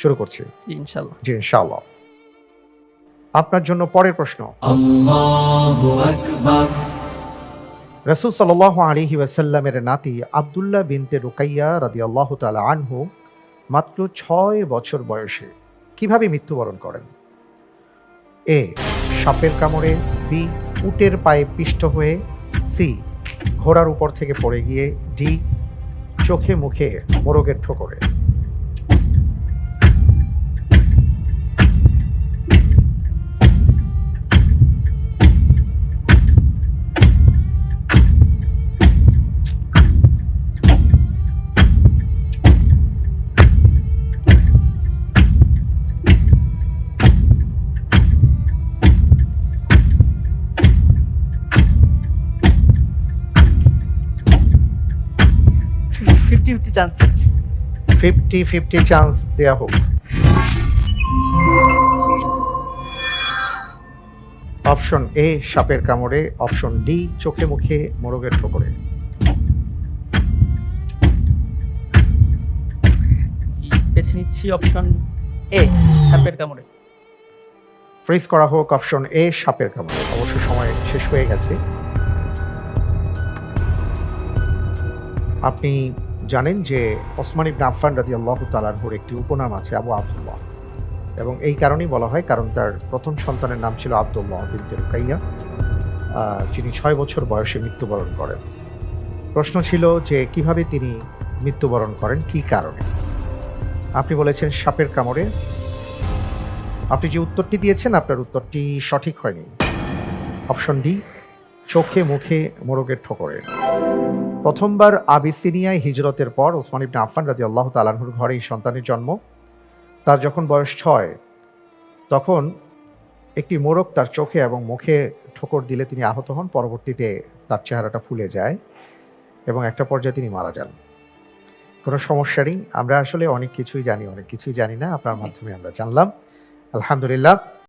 শুরু করছি। ইনশাআল্লাহ। জি, ইনশাআল্লাহ। আপনার জন্য পরের প্রশ্ন। আল্লাহু আকবার। রাসূল সাল্লাল্লাহু আলাইহি ওয়াসাল্লামের নাতি আব্দুল্লাহ বিনতে রুকাইয়া রাদিয়াল্লাহু তাআলা আনহু মাত্র ৬ বছর বয়সে কিভাবে মৃত্যুবরণ করেন? এ. সাপের কামড়ে, বি. উটের পায়ে পিষ্ট হয়ে, সি. ঘোড়ার উপর থেকে পড়ে গিয়ে, ডি. চোখে মুখে মোরগের ঠোকরে। Fifty fifty chance. 50-50 চান্স দেয়া হোক। অপশন এ সাপের কামড়ে, অপশন ডি চোখে মুখে মোরগের ঠোকরে। বেছে নিচ্ছি অপশন এ, সাপের কামড়ে। ফ্রিজ করা হোক অপশন এ সাপের কামড়ে। অবশ্য সময় শেষ হয়ে গেছে। আপনি জানেন যে ওসমান ইবনে আফফান রাদিয়াল্লাহু তাআলা আনহুর একটি উপনাম আছে আবু আব্দুল্লাহ, এবং এই কারণেই বলা হয় কারণ তার প্রথম সন্তানের নাম ছিল আব্দুল্লাহ বিনতে রুকাইয়া, যিনি ৬ বছর বয়সে মৃত্যুবরণ করেন। প্রশ্ন ছিল যে কিভাবে তিনি মৃত্যুবরণ করেন, কী কারণে। আপনি বলেছেন সাপের কামড়ে। আপনি যে উত্তরটি দিয়েছেন আপনার উত্তরটি সঠিক হয়নি। অপশন ডি চোখে মুখে মোরগের ঠোকরে। প্রথমবার আবিসিনিয়ায় হিজরতের পর ওসমান ইবনে আফফান রাদিয়াল্লাহু তাআলা আনহুর ঘরে এই সন্তানের জন্ম। তার যখন বয়স ৬ তখন একটি মোরগ তার চোখে এবং মুখে ঠোকর দিলে তিনি আহত হন। পরবর্তীতে তার চেহারাটা ফুলে যায় এবং একটা পর্যায়ে তিনি মারা যান। কোনো সমস্যা নেই। আমরা আসলে অনেক কিছুই জানি, অনেক কিছুই জানি না। আপনার মাধ্যমে আমরা জানলাম। আলহামদুলিল্লাহ।